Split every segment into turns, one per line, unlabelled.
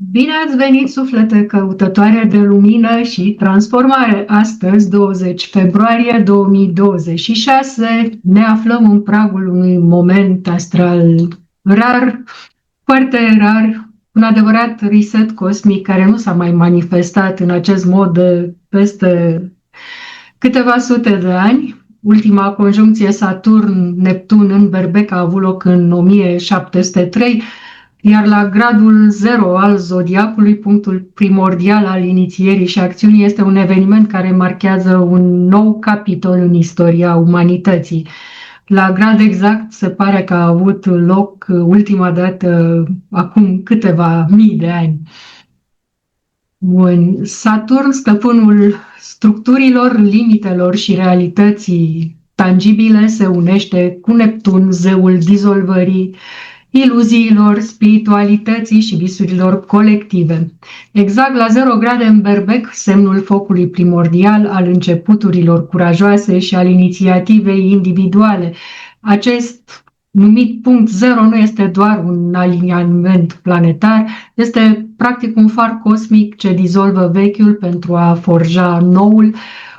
Bine ați venit, suflete căutătoare de lumină și transformare! Astăzi, 20 februarie 2026, ne aflăm în pragul unui moment astral rar, foarte rar, un adevărat reset cosmic care nu s-a mai manifestat în acest mod de peste câteva sute de ani. Ultima conjuncție Saturn-Neptun în Berbec a avut loc în 1703, iar la gradul 0 al zodiacului, punctul primordial al inițierii și acțiunii, este un eveniment care marchează un nou capitol în istoria umanității. La grad exact se pare că a avut loc ultima dată acum câteva mii de ani. Bun. Saturn, stăpânul structurilor, limitelor și realității tangibile, se unește cu Neptun, zeul dizolvării, iluziilor, spiritualității și visurilor colective. Exact la 0 grade în Berbec, semnul focului primordial al începuturilor curajoase și al inițiativei individuale. Acest numit punct 0 nu este doar un aliniament planetar, este practic un far cosmic ce dizolvă vechiul pentru a forja noul,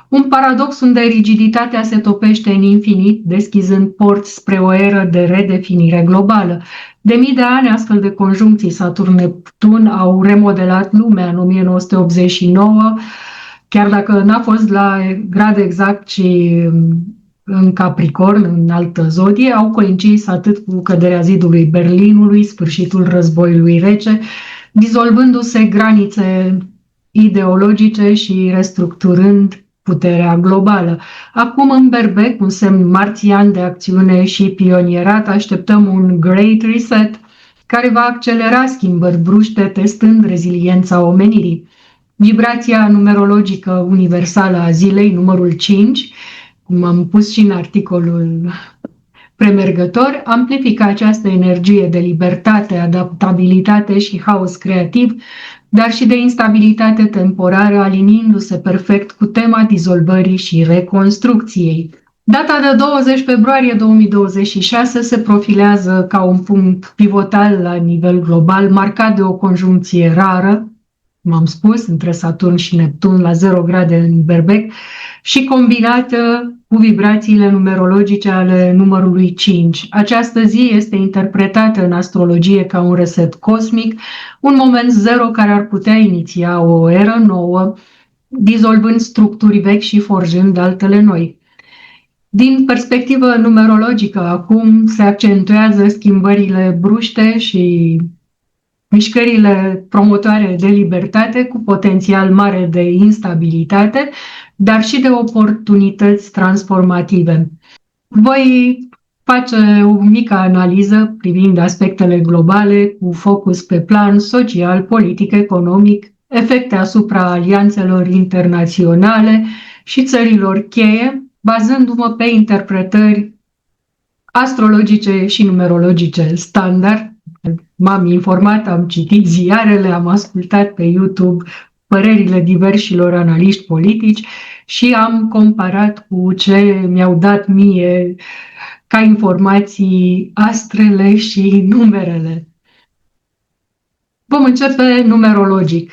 un paradox unde rigiditatea se topește în infinit, deschizând porți spre o eră de redefinire globală. De mii de ani, astfel de conjuncții Saturn-Neptun au remodelat lumea în 1989, chiar dacă n-a fost la grad exact, ci în Capricorn, în altă zodie, au coincis atât cu căderea zidului Berlinului, sfârșitul războiului rece, dizolvându-se granițe ideologice și restructurând puterea globală. Acum, în Berbec, un semn marțian de acțiune și pionierat, așteptăm un Great Reset care va accelera schimbări bruște, testând reziliența omenirii. Vibrația numerologică universală a zilei, numărul 5, cum am pus și în articolul premergător, amplifică această energie de libertate, adaptabilitate și haos creativ, dar și de instabilitate temporară, aliniindu-se perfect cu tema dizolvării și reconstrucției. Data de 20 februarie 2026 se profilează ca un punct pivotal la nivel global, marcat de o conjuncție rară, cum am spus, între Saturn și Neptun la 0 grade în Berbec și combinată cu vibrațiile numerologice ale numărului 5. Această zi este interpretată în astrologie ca un reset cosmic, un moment zero care ar putea iniția o eră nouă, dizolvând structuri vechi și forjând altele noi. Din perspectivă numerologică, acum se accentuează schimbările bruște și mișcările promotoare de libertate cu potențial mare de instabilitate, dar și de oportunități transformative. Voi face o mică analiză privind aspectele globale cu focus pe plan social, politic, economic, efecte asupra alianțelor internaționale și țărilor cheie, bazându-mă pe interpretări astrologice și numerologice standard. M-am informat, am citit ziarele, am ascultat pe YouTube părerile diversilor analiști politici și am comparat cu ce mi-au dat mie ca informații astrele și numerele. Vom începe numerologic.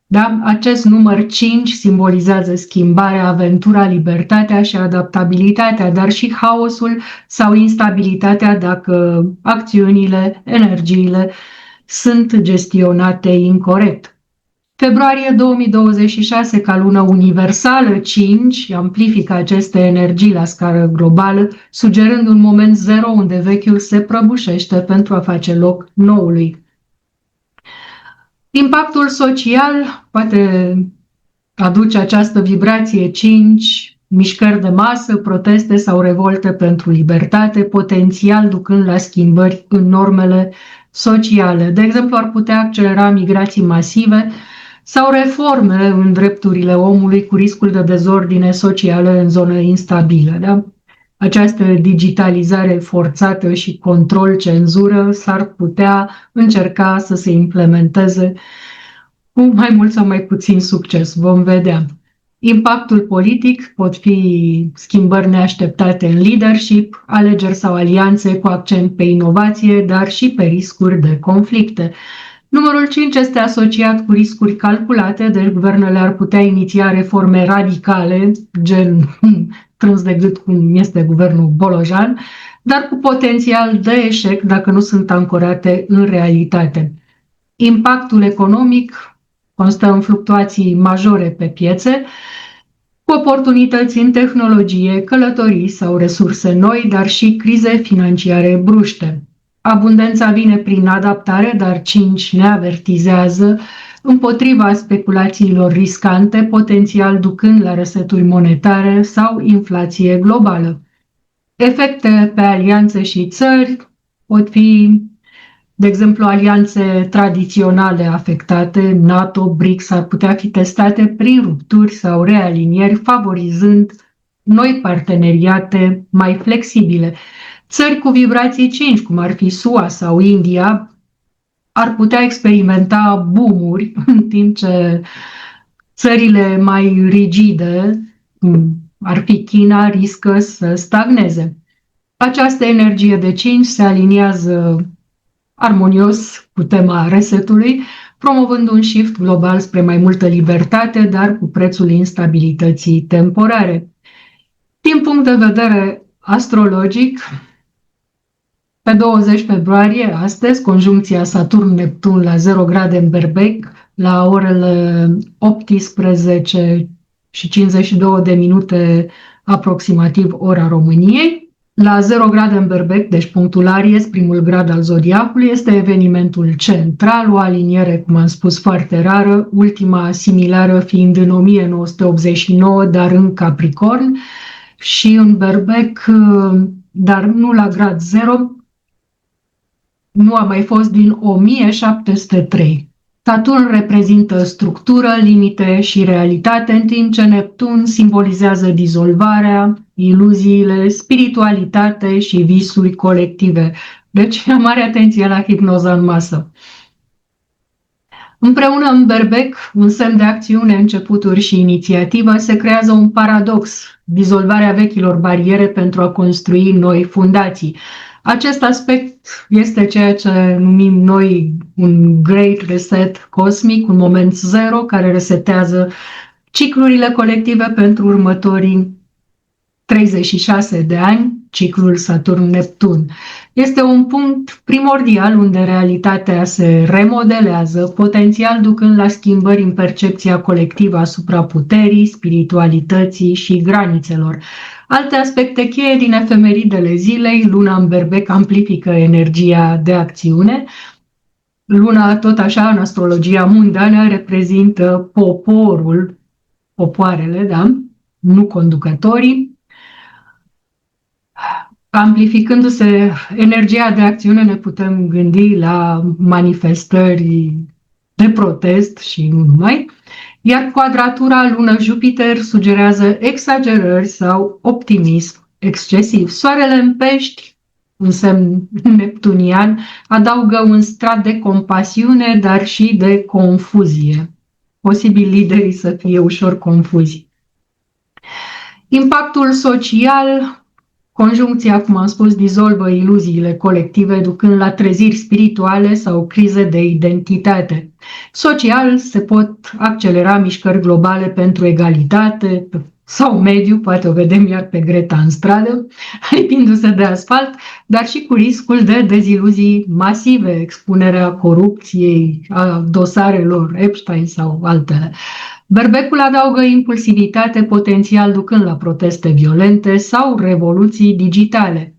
Da? Acest număr 5 simbolizează schimbarea, aventura, libertatea și adaptabilitatea, dar și haosul sau instabilitatea dacă acțiunile, energiile sunt gestionate incorect. Februarie 2026, ca lună universală 5, amplifică aceste energii la scară globală, sugerând un moment zero unde vechiul se prăbușește pentru a face loc noului. Impactul social poate aduce această vibrație 5, mișcări de masă, proteste sau revolte pentru libertate, potențial ducând la schimbări în normele sociale. De exemplu, ar putea accelera migrații masive sau reforme în drepturile omului cu riscul de dezordine socială în zone instabile. Da? Această digitalizare forțată și control-cenzură s-ar putea încerca să se implementeze cu mai mult sau mai puțin succes. Vom vedea. Impactul politic pot fi schimbări neașteptate în leadership, alegeri sau alianțe cu accent pe inovație, dar și pe riscuri de conflicte. Numărul 5 este asociat cu riscuri calculate, deci guvernele ar putea iniția reforme radicale, gen trâns de gât cum este guvernul Bolojan, dar cu potențial de eșec dacă nu sunt ancorate în realitate. Impactul economic constă în fluctuații majore pe piețe, cu oportunități în tehnologie, călătorii sau resurse noi, dar și crize financiare bruște. Abundența vine prin adaptare, dar 5 ne avertizează împotriva speculațiilor riscante, potențial ducând la reseturi monetare sau inflație globală. Efecte pe alianțe și țări pot fi, de exemplu, alianțe tradiționale afectate, NATO, BRICS ar putea fi testate prin rupturi sau realinieri, favorizând noi parteneriate mai flexibile. Țări cu vibrații 5, cum ar fi SUA sau India, ar putea experimenta boom-uri, în timp ce țările mai rigide, cum ar fi China, riscă să stagneze. Această energie de 5 se aliniază armonios cu tema resetului, promovând un shift global spre mai multă libertate, dar cu prețul instabilității temporare. Din punct de vedere astrologic, pe 20 februarie, astăzi, conjuncția Saturn-Neptun la 0 grade în Berbec, la orele 18 și 52 de minute aproximativ ora României. La 0 grade în Berbec, deci punctul Aries, primul grad al zodiacului, este evenimentul central, o aliniere, cum am spus, foarte rară, ultima similară fiind în 1989, dar în Capricorn și în Berbec, dar nu la grad 0, nu a mai fost din 1703. Saturn reprezintă structură, limite și realitate, în timp ce Neptun simbolizează dizolvarea, iluziile, spiritualitate și visuri colective. Deci, mare atenție la hipnoza în masă. Împreună în Berbec, un semn de acțiune, începuturi și inițiativă, se creează un paradox, dizolvarea vechilor bariere pentru a construi noi fundații. Acest aspect este ceea ce numim noi un Great Reset cosmic, un moment zero care resetează ciclurile colective pentru următorii 36 de ani, ciclul Saturn-Neptun. Este un punct primordial unde realitatea se remodelează, potențial ducând la schimbări în percepția colectivă asupra puterii, spiritualității și granițelor. Alte aspecte cheie din efemeridele zilei: luna în Berbec amplifică energia de acțiune. Luna, tot așa, în astrologia mundană, reprezintă poporul, popoarele, da? Nu conducătorii. Amplificându-se energia de acțiune, ne putem gândi la manifestări de protest și nu numai, iar quadratura Lună-Jupiter sugerează exagerări sau optimism excesiv. Soarele în Pești, un semn neptunian, adaugă un strat de compasiune, dar și de confuzie. Posibil liderii să fie ușor confuzi. Impactul social: conjuncția, cum am spus, dizolvă iluziile colective, ducând la treziri spirituale sau crize de identitate. Social, se pot accelera mișcări globale pentru egalitate sau mediu, poate o vedem iar pe Greta în stradă, lipindu-se de asfalt, dar și cu riscul de deziluzii masive, expunerea corupției, a dosarelor Epstein sau altele. Berbecul adaugă impulsivitate, potențial ducând la proteste violente sau revoluții digitale.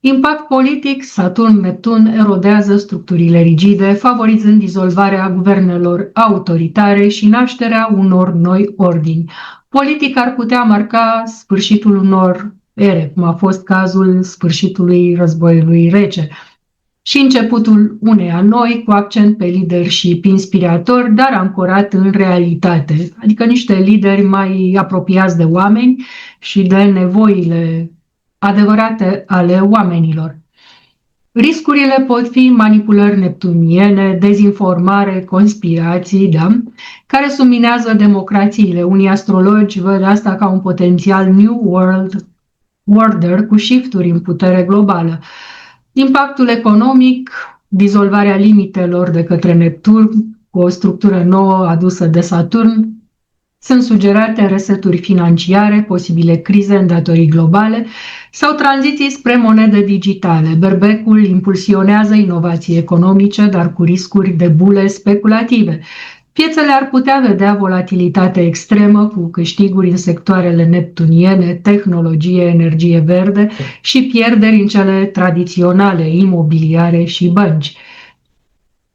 Impact politic: Saturn-Neptun erodează structurile rigide, favorizând dizolvarea guvernelor autoritare și nașterea unor noi ordini. Politic ar putea marca sfârșitul unor ere, cum a fost cazul sfârșitului războiului rece, și începutul uneia noi, cu accent pe leadership inspirator, dar ancorat în realitate, adică niște lideri mai apropiați de oameni și de nevoile adevărate ale oamenilor. Riscurile pot fi manipulări neptuniene, dezinformare, conspirații, da? Care subminează democrațiile. Unii astrologi văd asta ca un potențial New World Order cu shifturi în putere globală. Impactul economic: dizolvarea limitelor de către Neptun cu o structură nouă adusă de Saturn. Sunt sugerate reseturi financiare, posibile crize în datorii globale sau tranziții spre monede digitale. Berbecul impulsionează inovații economice, dar cu riscuri de bule speculative. Piețele ar putea vedea volatilitate extremă cu câștiguri în sectoarele neptuniene, tehnologie, energie verde și pierderi în cele tradiționale, imobiliare și bănci.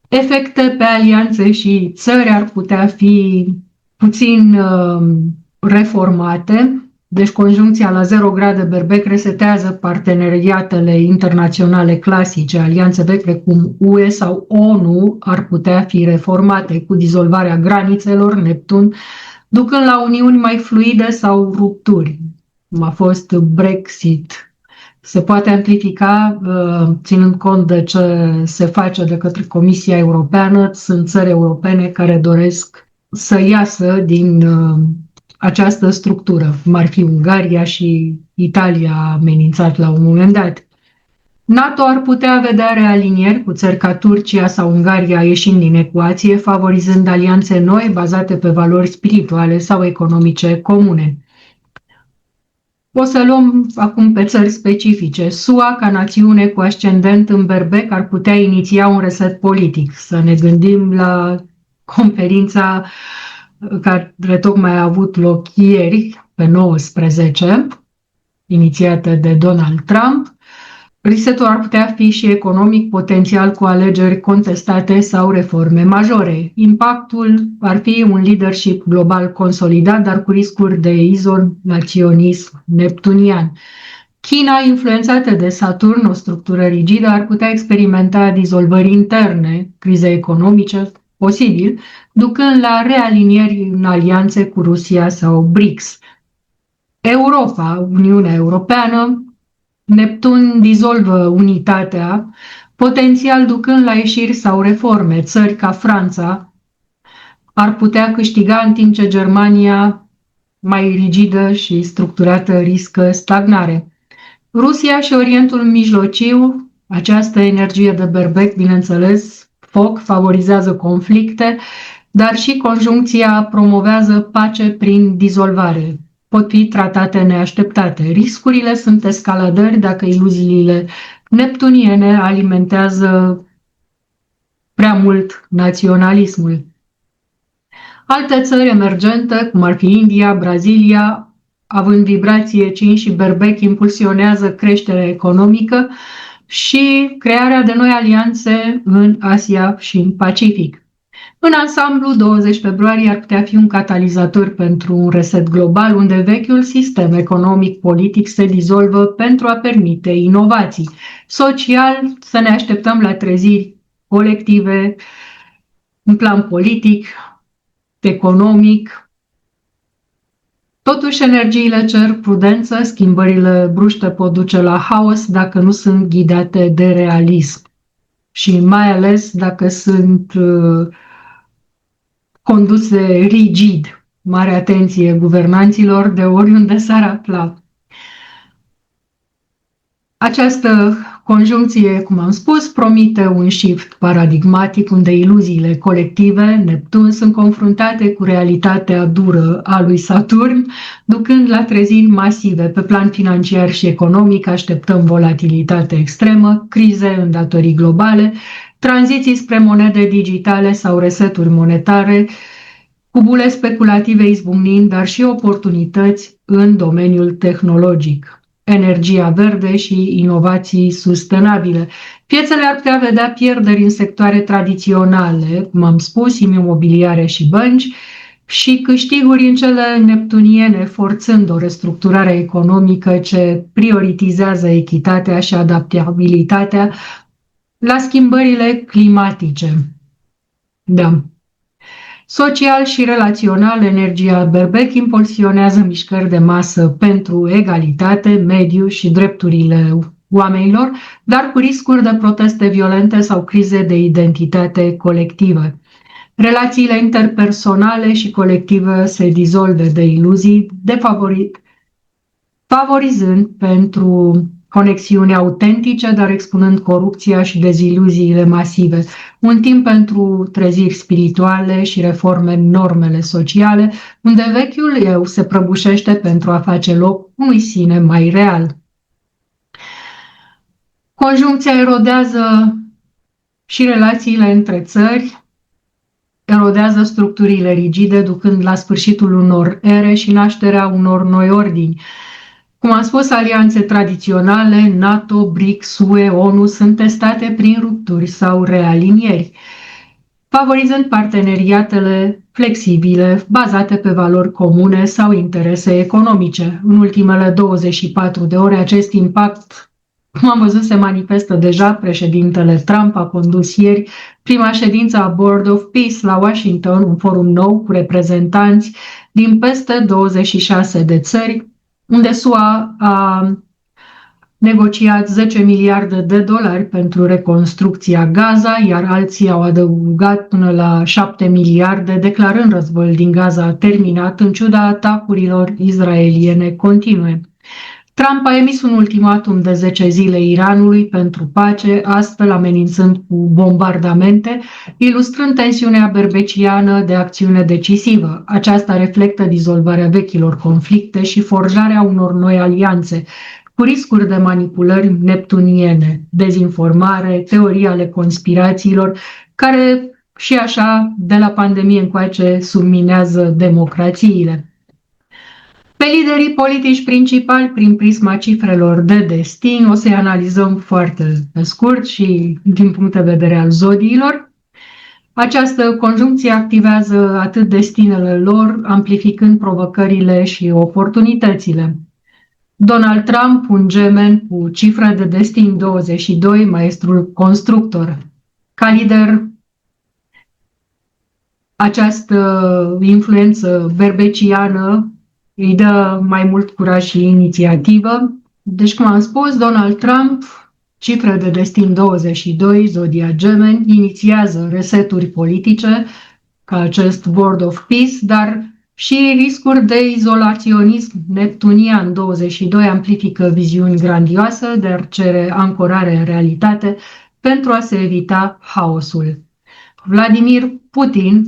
Efecte pe alianțe și țări ar putea fi puțin reformate, deci conjuncția la 0 grade berbec resetează parteneriatele internaționale clasice, alianțe vechi precum UE sau ONU ar putea fi reformate cu dizolvarea granițelor Neptun, ducând la uniuni mai fluide sau rupturi, cum a fost Brexit. Se poate amplifica, ținând cont de ce se face de către Comisia Europeană. Sunt țări europene care doresc să iasă din această structură, cum ar fi Ungaria și Italia amenințat la un moment dat. NATO ar putea vedea realinieri cu țări ca Turcia sau Ungaria ieșind din ecuație, favorizând alianțe noi bazate pe valori spirituale sau economice comune. O să luăm acum pe țări specifice. SUA, ca națiune cu ascendent în berbec, ar putea iniția un reset politic. Să ne gândim la conferința care tocmai a avut loc ieri, pe 19, inițiată de Donald Trump. Resetul ar putea fi și economic, potențial cu alegeri contestate sau reforme majore. Impactul ar fi un leadership global consolidat, dar cu riscuri de izolaționism neptunian. China, influențată de Saturn, o structură rigidă, ar putea experimenta dizolvări interne, crize economice, posibil, ducând la realinieri în alianțe cu Rusia sau BRICS. Europa, Uniunea Europeană, Neptun dizolvă unitatea, potențial ducând la ieșiri sau reforme. Țări ca Franța ar putea câștiga, în timp ce Germania, mai rigidă și structurată, riscă stagnare. Rusia și Orientul Mijlociu, această energie de berbec, bineînțeles, foc, favorizează conflicte, dar și conjuncția promovează pace prin dizolvare. Pot fi tratate neașteptate. Riscurile sunt escaladări dacă iluziile neptuniene alimentează prea mult naționalismul. Alte țări emergente, cum ar fi India, Brazilia, având vibrație 5 și berbec, impulsionează creșterea economică și crearea de noi alianțe în Asia și în Pacific. În ansamblu, 20 februarie ar putea fi un catalizator pentru un reset global, unde vechiul sistem economic-politic se dizolvă pentru a permite inovații. Social, să ne așteptăm la treziri colective, în plan politic, economic. Totuși, energiile cer prudență, schimbările bruște pot duce la haos dacă nu sunt ghidate de realism și mai ales dacă sunt conduse rigid. Mare atenție guvernanților de oriunde s-ar afla. Această conjuncție, cum am spus, promite un shift paradigmatic unde iluziile colective, Neptun, sunt confruntate cu realitatea dură a lui Saturn, ducând la treziri masive. Pe plan financiar și economic așteptăm volatilitate extremă, crize în datorii globale, tranziții spre monede digitale sau reseturi monetare, cu bule speculative izbucnind, dar și oportunități în domeniul tehnologic, energia verde și inovații sustenabile. Piețele ar putea vedea pierderi în sectoare tradiționale, cum am spus, imobiliare și bănci, și câștiguri în cele neptuniene, forțând o restructurare economică ce prioritizează echitatea și adaptabilitatea la schimbările climatice. Da. Social și relațional, energia berbec impulsionează mișcări de masă pentru egalitate, mediu și drepturile oamenilor, dar cu riscuri de proteste violente sau crize de identitate colectivă. Relațiile interpersonale și colective se dizolve de iluzii, favorizând pentru conexiuni autentice, dar expunând corupția și deziluziile masive. Un timp pentru treziri spirituale și reforme în normele sociale, unde vechiul eu se prăbușește pentru a face loc unui sine mai real. Conjuncția erodează și relațiile între țări, erodează structurile rigide, ducând la sfârșitul unor ere și nașterea unor noi ordini. Cum am spus, alianțe tradiționale, NATO, BRICS, UE, ONU sunt testate prin rupturi sau realinieri, favorizând parteneriatele flexibile, bazate pe valori comune sau interese economice. În ultimele 24 de ore, acest impact, cum am văzut, se manifestă deja. Președintele Trump a condus ieri prima ședință a Board of Peace la Washington, un forum nou cu reprezentanți din peste 26 de țări, unde SUA a negociat 10 miliarde de dolari pentru reconstrucția Gaza, iar alții au adăugat până la 7 miliarde, declarând războiul din Gaza terminat, în ciuda atacurilor izraeliene continue. Trump a emis un ultimatum de 10 zile Iranului pentru pace, astfel amenințând cu bombardamente, ilustrând tensiunea berbeciană de acțiune decisivă. Aceasta reflectă dizolvarea vechilor conflicte și forjarea unor noi alianțe, cu riscuri de manipulări neptuniene, dezinformare, teorii ale conspirațiilor, care și așa, de la pandemie încoace, subminează democrațiile. Pe liderii politici principali, prin prisma cifrelor de destin, o să-i analizăm foarte pe scurt și din punct de vedere al zodiilor. Această conjuncție activează atât destinele lor, amplificând provocările și oportunitățile. Donald Trump, un gemen cu cifră de destin 22, maestrul constructor. Ca lider, această influență verbeciană îi dă mai mult curaj și inițiativă. Deci, cum am spus, Donald Trump, cifră de destin 22, zodia Gemeni, inițiază reseturi politice, ca acest Board of Peace, dar și riscuri de izolaționism neptunian. 22 amplifică viziuni grandioase, dar cere ancorare în realitate pentru a se evita haosul. Vladimir Putin,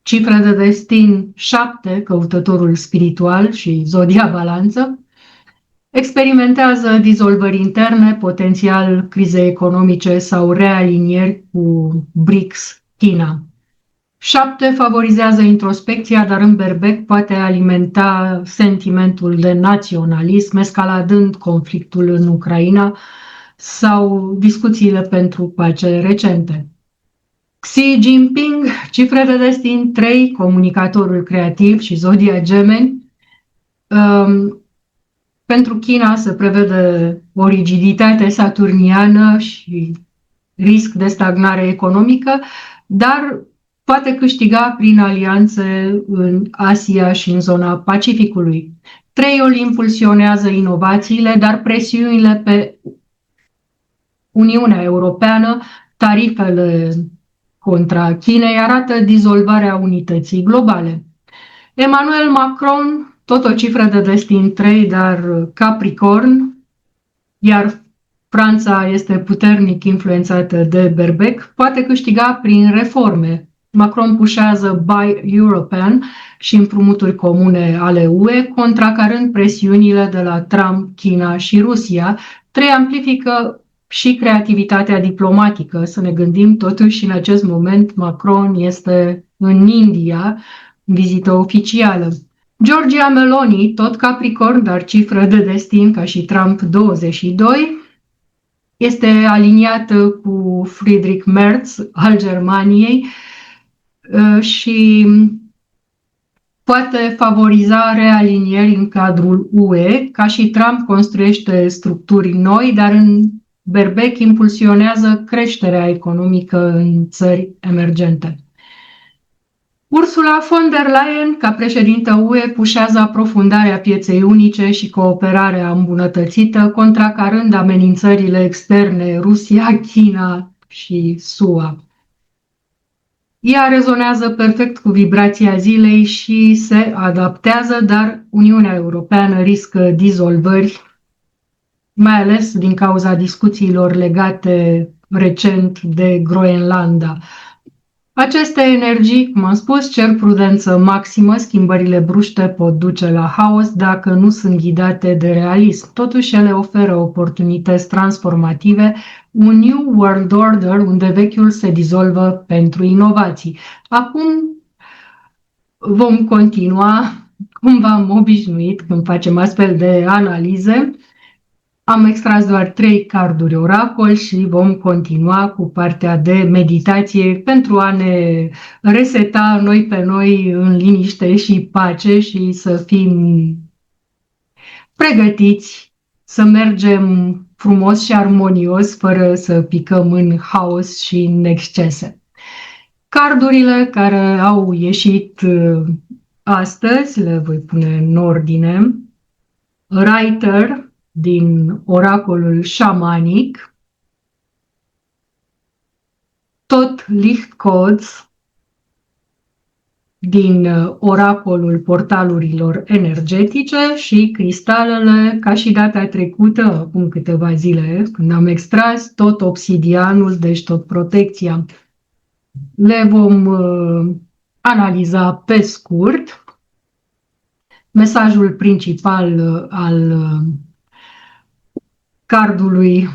cifră de destin 7, căutătorul spiritual și zodia balanță, experimentează dizolvări interne, potențial crize economice sau realinieri cu BRICS, China. 7 favorizează introspecția, dar în berbec poate alimenta sentimentul de naționalism, escaladând conflictul în Ucraina sau discuțiile pentru pace recente. Xi Jinping, cifre de destin 3, comunicatorul creativ și zodia Gemeni. Pentru China se prevede o rigiditate saturniană și risc de stagnare economică, dar poate câștiga prin alianțe în Asia și în zona Pacificului. Treiul impulsionează inovațiile, dar presiunile pe Uniunea Europeană, tarifele contra Chinei arată dizolvarea unității globale. Emmanuel Macron, tot o cifră de destin 3, dar Capricorn, iar Franța este puternic influențată de berbec, poate câștiga prin reforme. Macron pușează Buy European și împrumuturi comune ale UE, contracarând presiunile de la Trump, China și Rusia. 3 amplifică și creativitatea diplomatică. Să ne gândim, totuși, în acest moment Macron este în India, în vizită oficială. Giorgia Meloni, tot Capricorn, dar cifră de destin ca și Trump 22, este aliniată cu Friedrich Merz al Germaniei și poate favoriza realinieri în cadrul UE, ca și Trump construiește structuri noi, dar în berbec impulsionează creșterea economică în țări emergente. Ursula von der Leyen, ca președintă UE, pușează aprofundarea pieței unice și cooperarea îmbunătățită, contracarând amenințările externe Rusia, China și SUA. Ea rezonează perfect cu vibrația zilei și se adaptează, dar Uniunea Europeană riscă dizolvări mai ales din cauza discuțiilor legate recent de Groenlanda. Aceste energii, cum am spus, cer prudență maximă, schimbările bruște pot duce la haos dacă nu sunt ghidate de realism. Totuși, ele oferă oportunități transformative, un New World Order unde vechiul se dizolvă pentru inovații. Acum vom continua, cum v-am obișnuit când facem astfel de analize. Am extras doar 3 carduri oracol și vom continua cu partea de meditație pentru a ne reseta noi pe noi în liniște și pace și să fim pregătiți să mergem frumos și armonios fără să picăm în haos și în excese. Cardurile care au ieșit astăzi le voi pune în ordine. Writer din oracolul șamanic, tot Lichtcodes din oracolul portalurilor energetice și cristalele, ca și data trecută, acum câteva zile, când am extras tot obsidianul, deci tot protecția. Le vom analiza pe scurt. Mesajul principal al cardului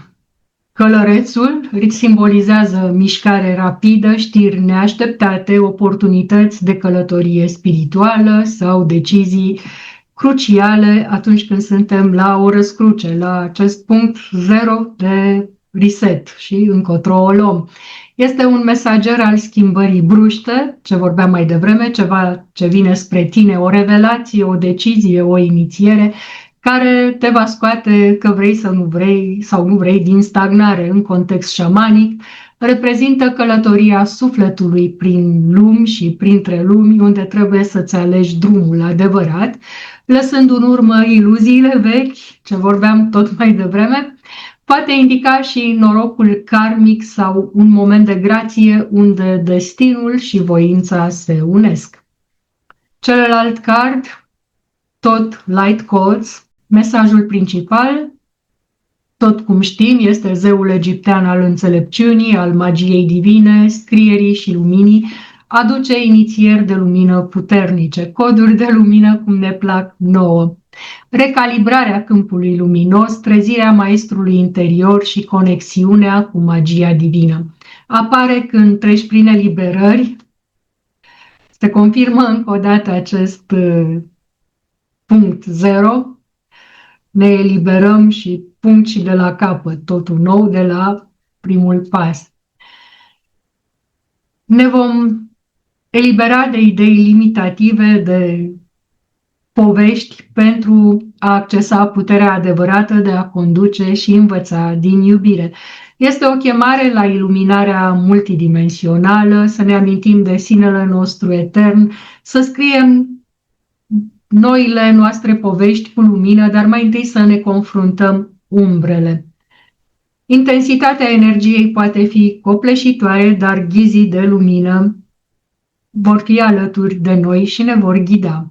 Călărețul simbolizează mișcare rapidă, știri neașteptate, oportunități de călătorie spirituală sau decizii cruciale atunci când suntem la o răscruce, la acest punct zero de reset și încotro o luăm. Este un mesager al schimbării bruște, ce vorbeam mai devreme, ceva ce vine spre tine, o revelație, o decizie, o inițiere, care te va scoate, că vrei să nu vrei sau nu vrei, din stagnare. În context șamanic, reprezintă călătoria sufletului prin lumi și printre lumi, unde trebuie să-ți alegi drumul adevărat, lăsând în urmă iluziile vechi, ce vorbeam tot mai devreme. Poate indica și norocul karmic sau un moment de grație unde destinul și voința se unesc. Celălalt card, tot Light Codes, mesajul principal, tot cum știm, este zeul egiptean al înțelepciunii, al magiei divine, scrierii și luminii, aduce inițieri de lumină puternice, coduri de lumină cum ne plac nouă, recalibrarea câmpului luminos, trezirea maestrului interior și conexiunea cu magia divină. Apare când treci prin eliberări, se confirmă încă o dată acest punct zero, ne eliberăm și punct și de la capăt, totul nou de la primul pas. Ne vom elibera de idei limitative, de povești pentru a accesa puterea adevărată de a conduce și învăța din iubire. Este o chemare la iluminarea multidimensională, să ne amintim de sinele nostru etern, să scriem noile noastre povești cu lumină, dar mai întâi să ne confruntăm umbrele. Intensitatea energiei poate fi copleșitoare, dar ghizii de lumină vor fi alături de noi și ne vor ghida.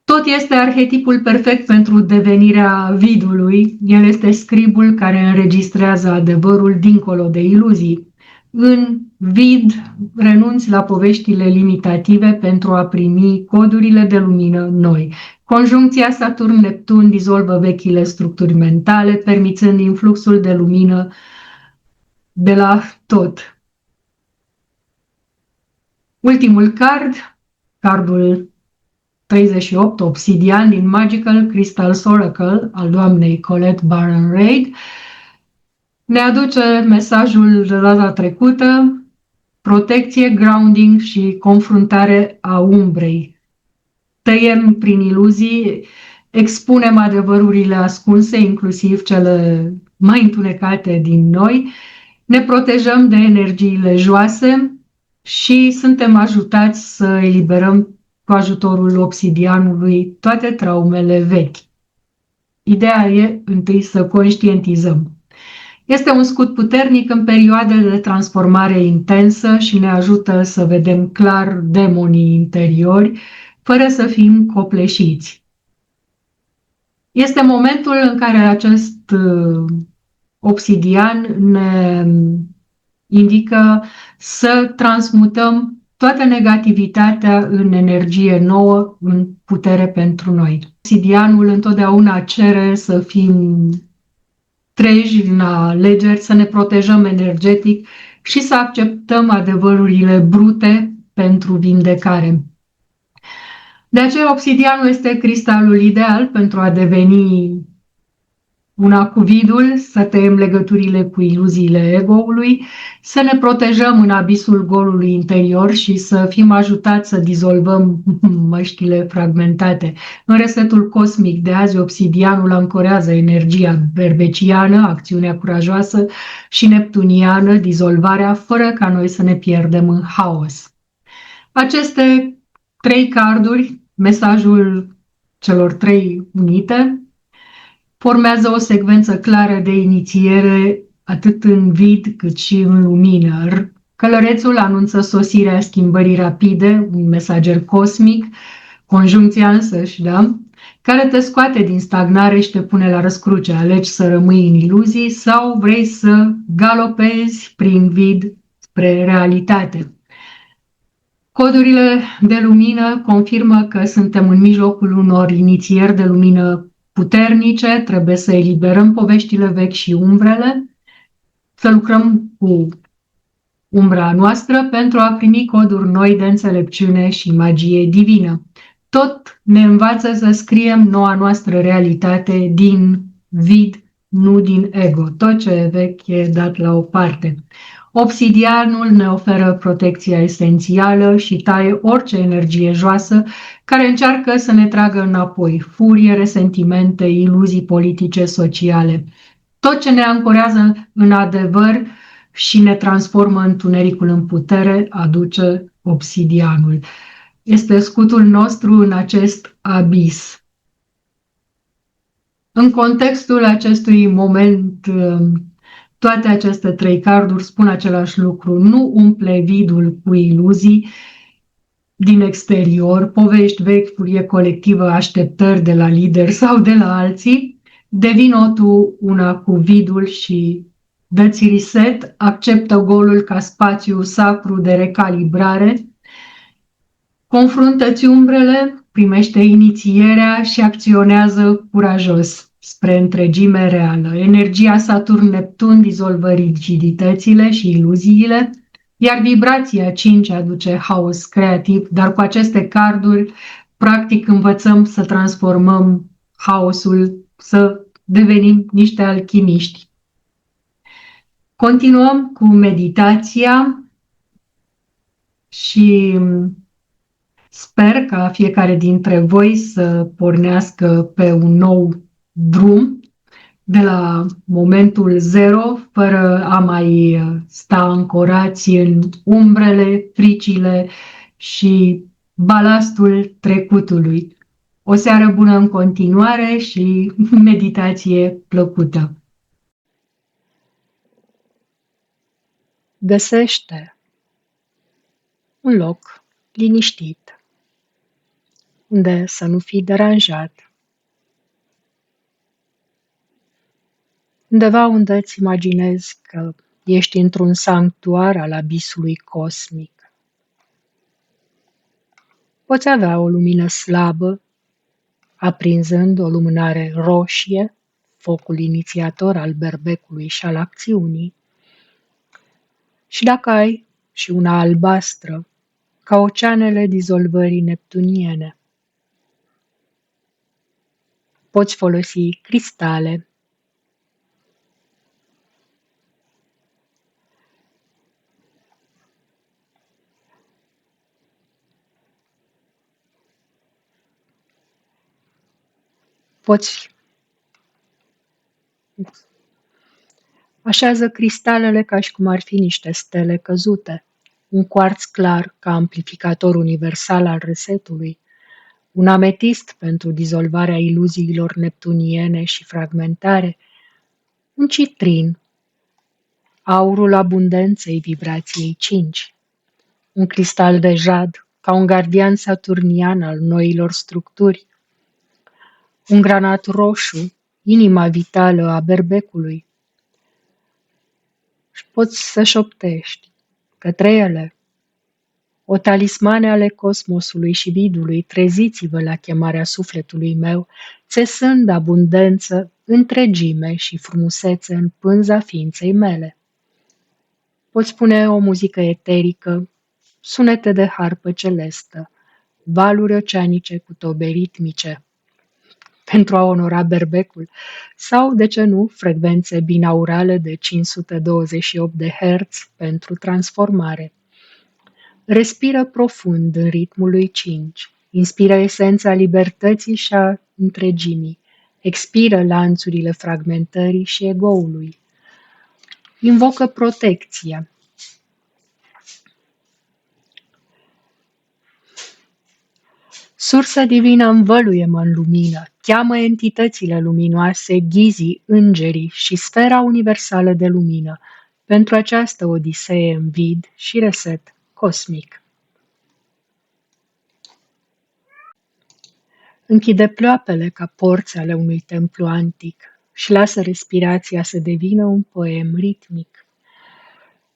Tot este arhetipul perfect pentru devenirea vidului. El este scribul care înregistrează adevărul dincolo de iluzii. În vid renunți la poveștile limitative pentru a primi codurile de lumină noi. Conjuncția Saturn-Neptun dizolvă vechile structuri mentale, permițând influxul de lumină de la tot. Ultimul card, cardul 38, Obsidian din Magical Crystals Oracle al doamnei Colette Baron-Reid, ne aduce mesajul de data trecută, protecție, grounding și confruntare a umbrei. Tăiem prin iluzii, expunem adevărurile ascunse, inclusiv cele mai întunecate din noi, ne protejăm de energiile joase și suntem ajutați să eliberăm cu ajutorul obsidianului toate traumele vechi. Ideea e întâi să conștientizăm. Este un scut puternic în perioade de transformare intensă și ne ajută să vedem clar demonii interiori, fără să fim copleșiți. Este momentul în care acest obsidian ne indică să transmutăm toată negativitatea în energie nouă, în putere pentru noi. Obsidianul întotdeauna cere să fim treji în alegeri, să ne protejăm energetic și să acceptăm adevărurile brute pentru vindecare. De aceea obsidianul este cristalul ideal pentru a deveni una cu vidul, să tăiem legăturile cu iluziile ego-ului, să ne protejăm în abisul golului interior și să fim ajutați să dizolvăm măștile fragmentate. În resetul cosmic de azi, obsidianul ancorează energia berbeciană, acțiunea curajoasă, și neptuniană, dizolvarea, fără ca noi să ne pierdem în haos. Aceste 3 carduri, mesajul celor 3 unite, formează o secvență clară de inițiere atât în vid cât și în lumină. Călărețul anunță sosirea schimbării rapide, un mesager cosmic, conjuncția însăși, da? Care te scoate din stagnare și te pune la răscruce. Alegi să rămâi în iluzii sau vrei să galopezi prin vid spre realitate. Codurile de lumină confirmă că suntem în mijlocul unor inițieri de lumină puternice, trebuie să eliberăm poveștile vechi și umbrele, să lucrăm cu umbra noastră pentru a primi coduri noi de înțelepciune și magie divină. Tot ne învață să scriem noua noastră realitate din vid, nu din ego. Tot ce e vechi e dat la o parte. Obsidianul ne oferă protecția esențială și taie orice energie joasă care încearcă să ne tragă înapoi, furie, resentimente, iluzii politice, sociale. Tot ce ne ancorează în adevăr și ne transformă întunericul în putere aduce obsidianul. Este scutul nostru în acest abis. În contextul acestui moment, toate aceste 3 carduri spun același lucru. Nu umple vidul cu iluzii din exterior, povești vechi, furie colectivă, așteptări de la lideri sau de la alții. Devină tu una cu vidul și dă-ți reset, acceptă golul ca spațiu sacru de recalibrare, confruntă-ți umbrele, primește inițierea și acționează curajos spre întregime reală. Energia Saturn-Neptun dizolvă rigiditățile și iluziile, iar vibrația 5 aduce haos creativ, dar cu aceste carduri, practic învățăm să transformăm haosul, să devenim niște alchimiști. Continuăm cu meditația și sper ca fiecare dintre voi să pornească pe un nou drum de la momentul zero, fără a mai sta ancorați în umbrele, fricile și balastul trecutului. O seară bună în continuare și meditație plăcută!
Găsește un loc liniștit, unde să nu fii deranjat, undeva unde îți imaginezi că ești într-un sanctuar al abisului cosmic. Poți avea o lumină slabă, aprinzând o lumânare roșie, focul inițiator al berbecului și al acțiunii, și dacă ai și una albastră, ca oceanele dizolvării neptuniene. Poți folosi cristale, așează cristalele ca și cum ar fi niște stele căzute, un cuarț clar ca amplificator universal al resetului, un ametist pentru dizolvarea iluziilor neptuniene și fragmentare, un citrin, aurul abundenței vibrației 5, un cristal de jad ca un gardian saturnian al noilor structuri, un granat roșu, inima vitală a berbecului. Și poți să șoptești către ele. O talismane ale cosmosului și vidului, treziți-vă la chemarea sufletului meu, țesând abundență, întregime și frumusețe în pânza ființei mele. Poți pune o muzică eterică, sunete de harpă celestă, valuri oceanice cu tobe ritmice, pentru a onora berbecul, sau, de ce nu, frecvențe binaurale de 528 de Hz pentru transformare. Respiră profund în ritmul lui 5. Inspiră esența libertății și a întregimii. Expiră lanțurile fragmentării și egoului. Invocă protecția. Sursa divină, învăluie-mă în lumină, cheamă entitățile luminoase, ghizii, îngerii și sfera universală de lumină pentru această odisee în vid și reset cosmic. Închide ploapele ca porți ale unui templu antic și lasă respirația să devină un poem ritmic.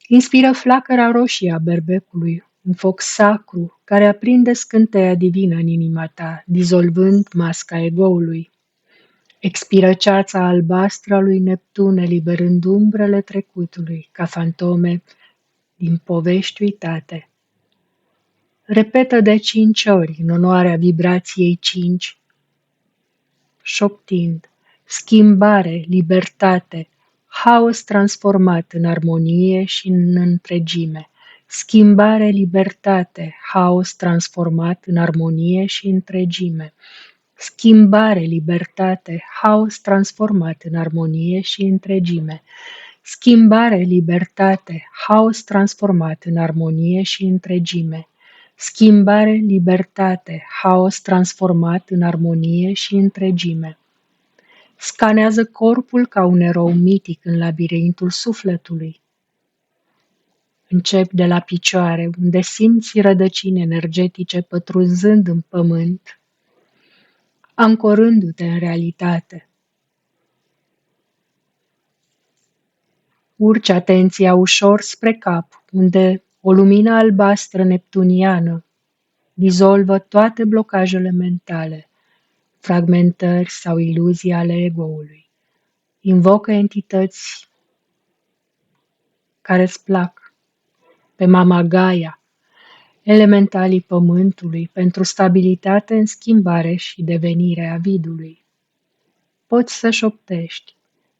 Inspiră flacăra roșie a berbecului, un foc sacru care aprinde scânteia divină în inima ta, dizolvând masca egoului. Expiră ceața albastră a lui Neptun, eliberând umbrele trecutului ca fantome din povești uitate. Repetă de 5 ori în onoarea vibrației 5, șoptind: schimbare, libertate, haos transformat în armonie și în întregime. Schimbare, libertate, haos transformat în armonie și întregime. Schimbare, libertate, haos transformat în armonie și întregime. Schimbare, libertate, haos transformat în armonie și întregime. Schimbare, libertate, haos transformat în armonie și întregime. Scanează corpul ca un erou mitic în labirintul sufletului. Încep de la picioare, unde simți rădăcini energetice pătrunzând în pământ, ancorându-te în realitate. Urci atenția ușor spre cap, unde o lumină albastră neptuniană dizolvă toate blocajele mentale, fragmentări sau iluzii ale egoului. Invocă entități care îți plac, pe Mama Gaia, elementalii pământului, pentru stabilitate în schimbare și devenire a vidului. Poți să șoptești: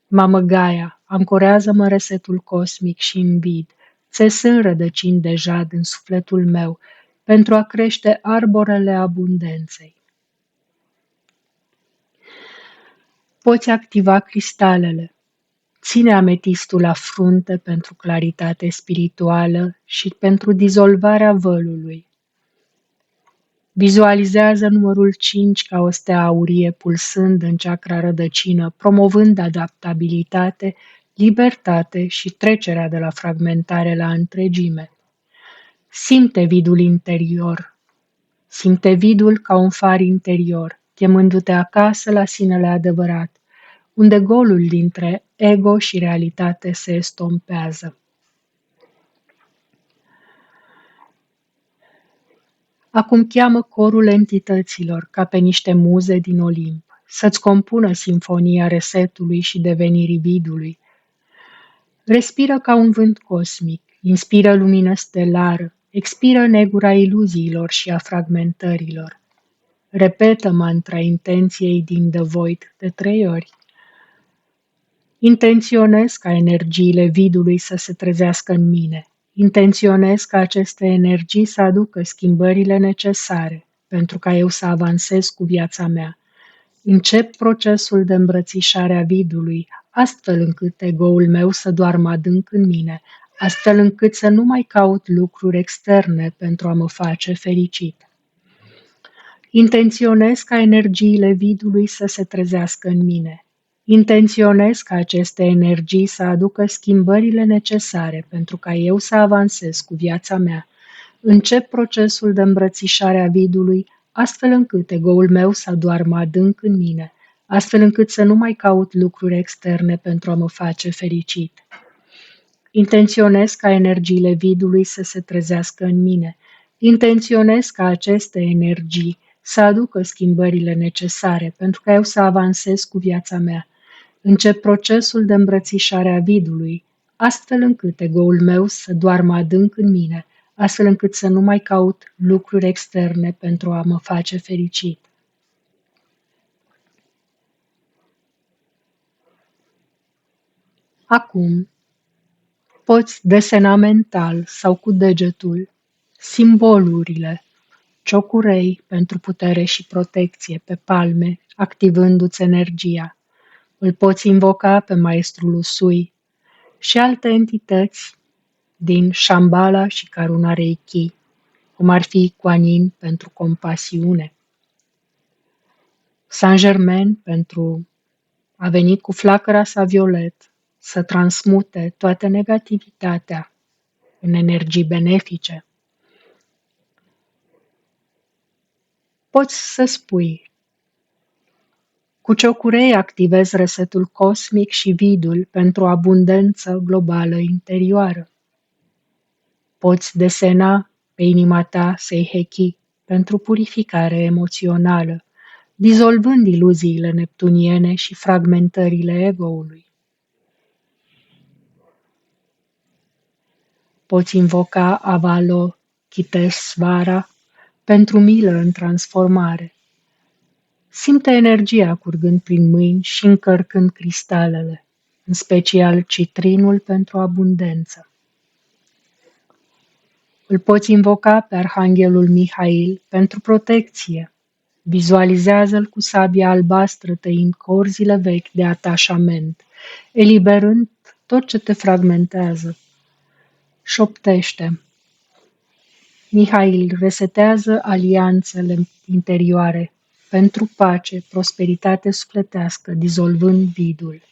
Mamă Gaia, ancorează-mă resetul cosmic și în vid, țesând rădăcini de jad în sufletul meu, pentru a crește arborele abundenței. Poți activa cristalele. Ține ametistul la frunte pentru claritate spirituală și pentru dizolvarea vălului. Vizualizează numărul 5 ca o stea aurie pulsând în chakra rădăcină, promovând adaptabilitate, libertate și trecerea de la fragmentare la întregime. Simte vidul interior. Simte vidul ca un far interior, chemându-te acasă la sinele adevărat, unde golul dintre ego și realitate se estompează. Acum cheamă corul entităților ca pe niște muze din Olimp, să-ți compună simfonia resetului și devenirii vidului. Respiră ca un vânt cosmic, inspiră lumină stelară, expiră negura iluziilor și a fragmentărilor. Repetă mantra intenției din The Void de 3 ori. Intenționez ca energiile vidului să se trezească în mine. Intenționez ca aceste energii să aducă schimbările necesare pentru ca eu să avansez cu viața mea. Încep procesul de îmbrățișare a vidului, astfel încât ego-ul meu să doarmă adânc în mine, astfel încât să nu mai caut lucruri externe pentru a mă face fericit. Intenționez ca energiile vidului să se trezească în mine. Intenționez ca aceste energii să aducă schimbările necesare pentru ca eu să avansez cu viața mea. Încep procesul de îmbrățișare a vidului, astfel încât ego-ul meu să doarmă adânc în mine, astfel încât să nu mai caut lucruri externe pentru a mă face fericit. Intenționez ca energiile vidului să se trezească în mine. Intenționez ca aceste energii să aducă schimbările necesare pentru ca eu să avansez cu viața mea. Încep procesul de îmbrățișare a vidului, astfel încât ego-ul meu să doarmă adânc în mine, astfel încât să nu mai caut lucruri externe pentru a mă face fericit. Acum, poți desena mental sau cu degetul simbolurile ciocurei pentru putere și protecție pe palme, activându-ți energia. Îl poți invoca pe maestrul Usui și alte entități din Shambhala și Karuna Reiki, cum ar fi Kuan Yin pentru compasiune, Saint-Germain pentru a veni cu flacăra sa violet să transmute toată negativitatea în energii benefice. Poți să spui: cu ciocurei activez resetul cosmic și vidul pentru abundență globală interioară. Poți desena pe inima ta Seiheki pentru purificare emoțională, dizolvând iluziile neptuniene și fragmentările ego-ului. Poți invoca Avalokitesvara pentru milă în transformare. Simte energia curgând prin mâini și încărcând cristalele, în special citrinul pentru abundență. Îl poți invoca pe Arhanghelul Mihail pentru protecție. Vizualizează-l cu sabia albastră tăind corzile vechi de atașament, eliberând tot ce te fragmentează. Șoptește: Mihail resetează alianțele interioare pentru pace, prosperitate sufletească, dizolvând vidul.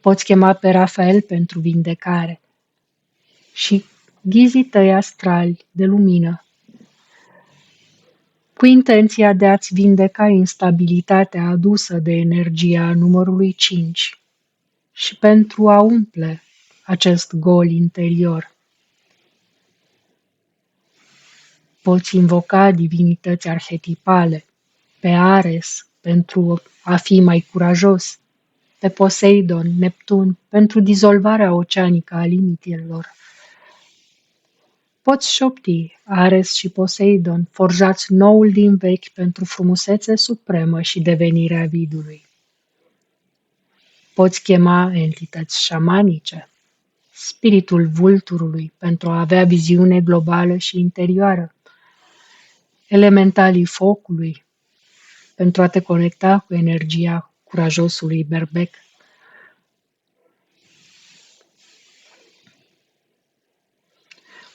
Poți chema pe Rafael pentru vindecare și ghizii tăi astrali de lumină, cu intenția de a-ți vindeca instabilitatea adusă de energia numărului 5 și pentru a umple acest gol interior. Poți invoca divinități arhetipale, pe Ares pentru a fi mai curajos, pe Poseidon, Neptun pentru dizolvarea oceanică a limitelor. Poți șopti Ares și Poseidon, forjați noul din vechi pentru frumusețe supremă și devenirea vidului. Poți chema entități șamanice, spiritul vulturului pentru a avea viziune globală și interioară, elementalii focului pentru a te conecta cu energia curajosului berbec.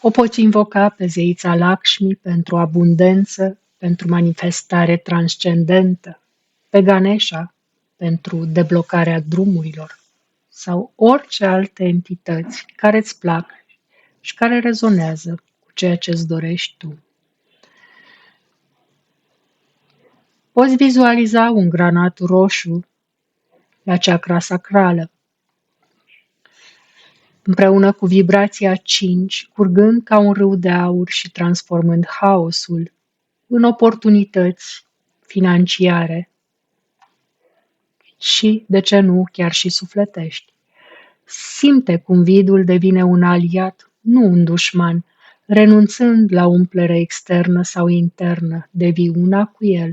O poți invoca pe zeița Lakshmi pentru abundență, pentru manifestare transcendentă, pe Ganesha pentru deblocarea drumurilor sau orice alte entități care îți plac și care rezonează cu ceea ce îți dorești tu. Poți vizualiza un granat roșu la chakra sacrală, împreună cu vibrația 5, curgând ca un râu de aur și transformând haosul în oportunități financiare și, de ce nu, chiar și sufletești. Simte cum vidul devine un aliat, nu un dușman, renunțând la umplere externă sau internă, devii una cu el,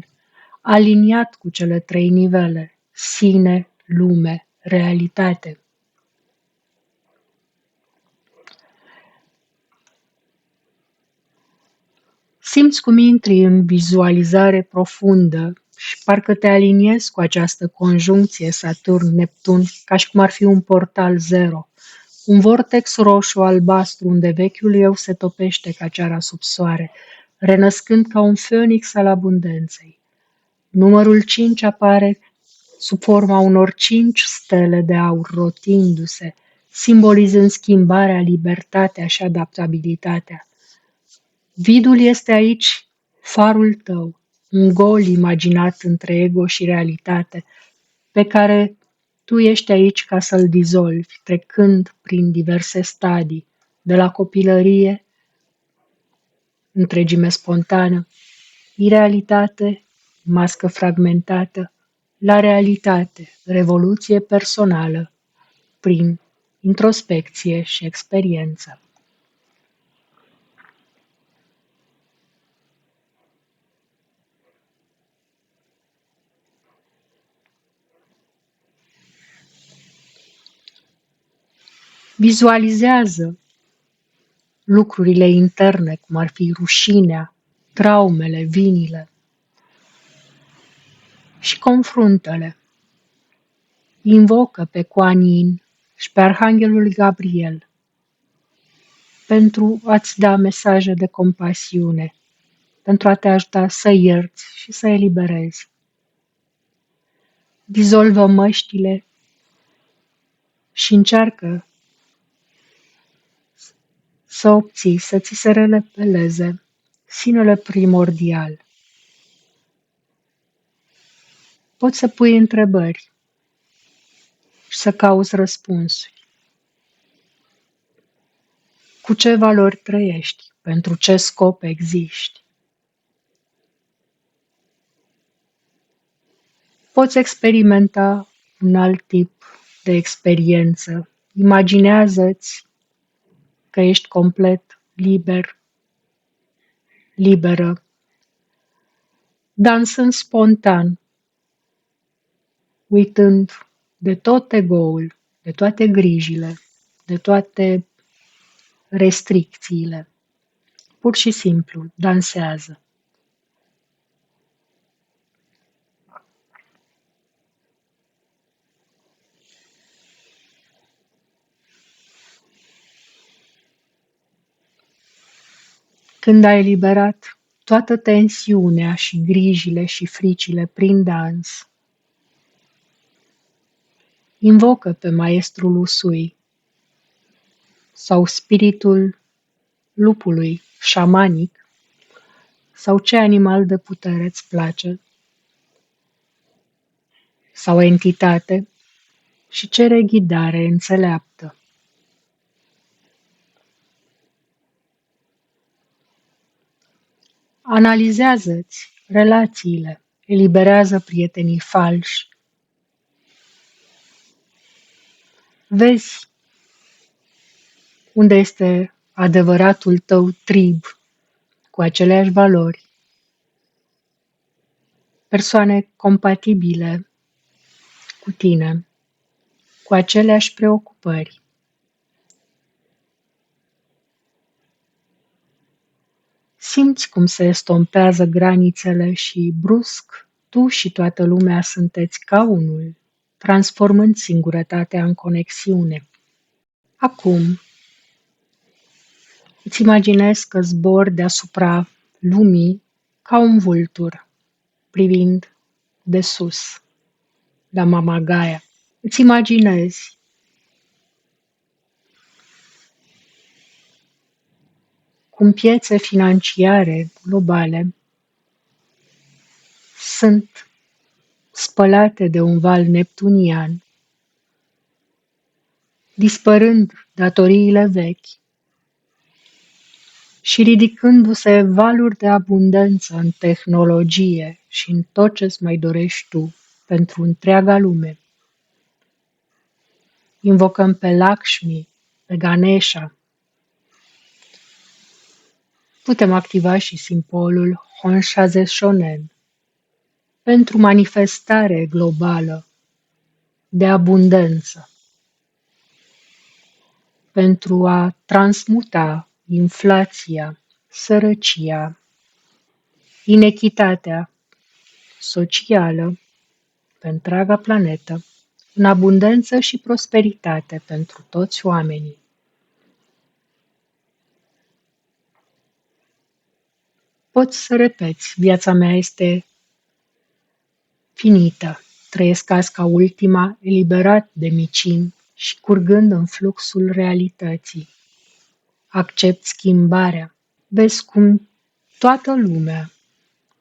aliniat cu cele 3 nivele, sine, lume, realitate. Simți cum intri în vizualizare profundă și parcă te aliniezi cu această conjuncție Saturn-Neptun ca și cum ar fi un portal zero, un vortex roșu-albastru unde vechiul eu se topește ca ceara sub soare, renăscând ca un fenix al abundenței. Numărul 5 apare sub forma unor 5 stele de aur rotindu-se, simbolizând schimbarea, libertatea și adaptabilitatea. Vidul este aici farul tău, un gol imaginat între ego și realitate, pe care tu ești aici ca să-l dizolvi, trecând prin diverse stadii, de la copilărie, întregime spontană, irealitate, mască fragmentată, la realitate, revoluție personală, prin introspecție și experiență. Vizualizează lucrurile interne, cum ar fi rușinea, traumele, vinile, și confruntă-le. Invocă pe Kuan Yin și pe Arhanghelul Gabriel pentru a-ți da mesaje de compasiune, pentru a te ajuta să ierți și să eliberezi. Dizolvă măștile și încearcă să obții, să ți se reveleze sinele primordial. Poți să pui întrebări și să cauți răspunsuri. Cu ce valori trăiești? Pentru ce scop existi? Poți experimenta un alt tip de experiență. Imaginează-ți că ești complet liber, liberă, dansând spontan, uitând de tot egoul, de toate grijile, de toate restricțiile. Pur și simplu, dansează. Când ai eliberat toată tensiunea și grijile și fricile prin dans, invocă pe maestrul Usui sau spiritul lupului șamanic sau ce animal de putere îți place sau entitate și cere ghidare înțeleaptă. Analizează-ți relațiile, eliberează prietenii falși. Vezi unde este adevăratul tău trib cu aceleași valori, persoane compatibile cu tine, cu aceleași preocupări. Simți cum se estompează granițele și, brusc, tu și toată lumea sunteți ca unul, transformând singurătatea în conexiune. Acum, îți imaginezi că zbori deasupra lumii ca un vultur, privind de sus, la Mama Gaia. Îți imaginezi cum piețe financiare globale sunt spălate de un val neptunian, dispărând datoriile vechi și ridicându-se valuri de abundență în tehnologie și în tot ce-ți mai dorești tu pentru întreaga lume. Invocăm pe Lakshmi, pe Ganesha. Putem activa și simbolul Honshaze Shonen pentru manifestare globală de abundență, pentru a transmuta inflația, sărăcia, inechitatea socială pe întreaga planetă, în abundență și prosperitate pentru toți oamenii. Poți să repeți, viața mea este finită, trăiesc azi ca ultima, eliberat de micini și curgând în fluxul realității. Accept schimbarea. Vezi cum toată lumea,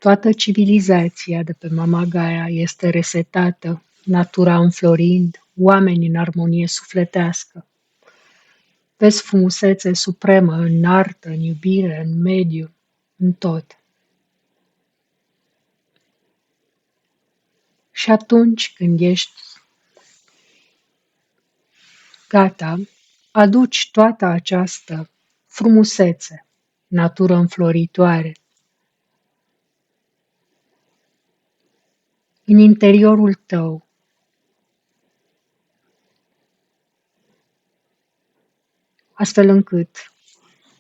Toată civilizația de pe Mama Gaia este resetată, natura înflorind, oameni în armonie sufletească. Vezi frumusețe supremă în artă, în iubire, în mediu, în tot. Și atunci când ești gata, aduci toată această frumusețe, natură înfloritoare, în interiorul tău, astfel încât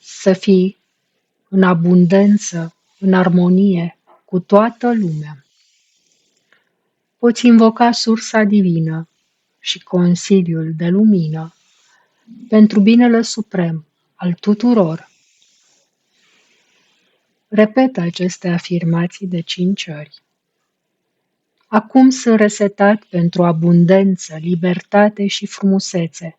să fii în abundență, în armonie cu toată lumea. Poți invoca sursa divină și Consiliul de Lumină pentru binele suprem al tuturor. Repetă aceste afirmații de 5 ori. Acum sunt resetat pentru abundență, libertate și frumusețe.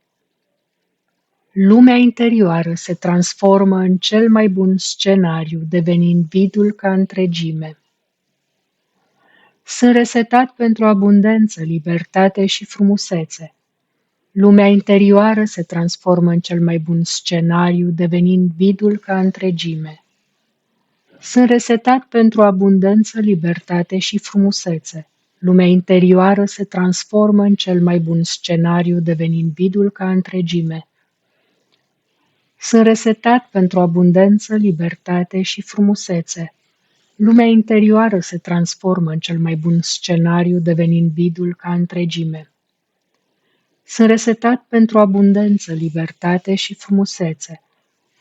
Lumea interioară se transformă în cel mai bun scenariu, devenind vidul ca întregime. Sunt resetat pentru abundență, libertate și frumusețe. Lumea interioară se transformă în cel mai bun scenariu, devenind vidul ca întregime. Sunt resetat pentru abundență, libertate și frumusețe. Lumea interioară se transformă în cel mai bun scenariu, devenind vidul ca întregime. Sunt resetat pentru abundență, libertate și frumusețe. Lumea interioară se transformă în cel mai bun scenariu, devenind vidul ca întregime. Sunt resetat pentru abundență, libertate și frumusețe.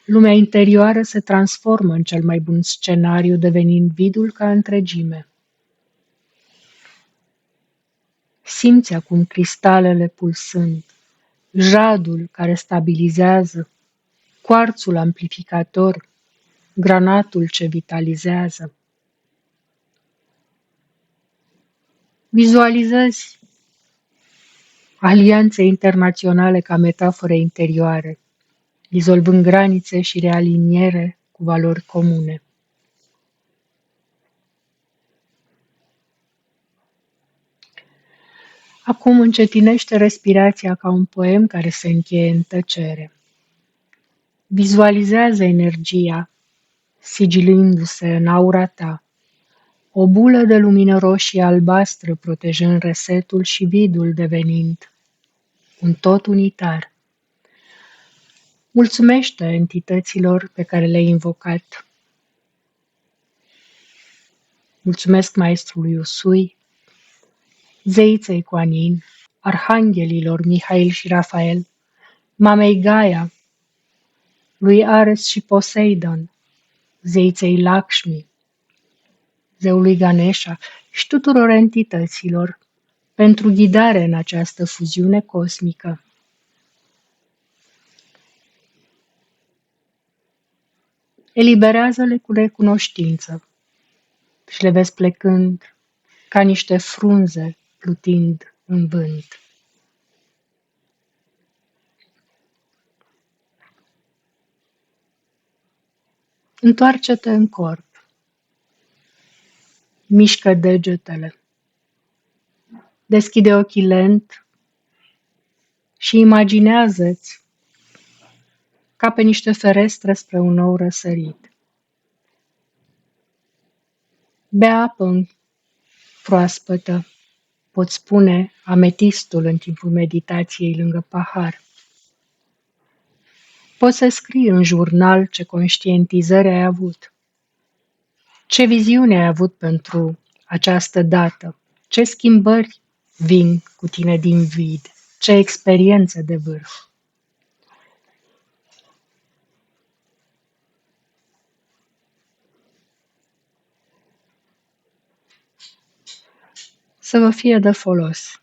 Lumea interioară se transformă în cel mai bun scenariu, devenind vidul ca întregime. Simți acum cristalele pulsând, jadul care stabilizează, cuarțul amplificator, granatul ce vitalizează. Vizualizezi alianțe internaționale ca metafore interioare, dizolvând granițe și realiniere cu valori comune. Acum încetinește respirația ca un poem care se încheie în tăcere. Vizualizează energia sigilindu-se în aura ta, o bulă de lumină roșie-albastră protejând resetul și vidul devenind un tot unitar. Mulțumește entităților pe care le-ai invocat. Mulțumesc maestrului Usui, zeiței Kuan Yin, arhanghelilor Mihail și Rafael, mamei Gaia, lui Ares și Poseidon, zeiței Lakshmi, zeului Ganesha și tuturor entităților pentru ghidare în această fuziune cosmică. Eliberează-le cu recunoștință și le vezi plecând ca niște frunze plutind în vânt. Întoarce-te în corp. Mișcă degetele. Deschide ochii lent și imaginează-ți ca pe niște ferestre spre un nou răsărit. Bea apă proaspătă. Poți pune ametistul în timpul meditației lângă pahar. Poți să scrii în jurnal ce conștientizări ai avut. Ce viziune ai avut pentru această dată? Ce schimbări vin cu tine din vid? Ce experiențe de vârf? Să vă fie de folos.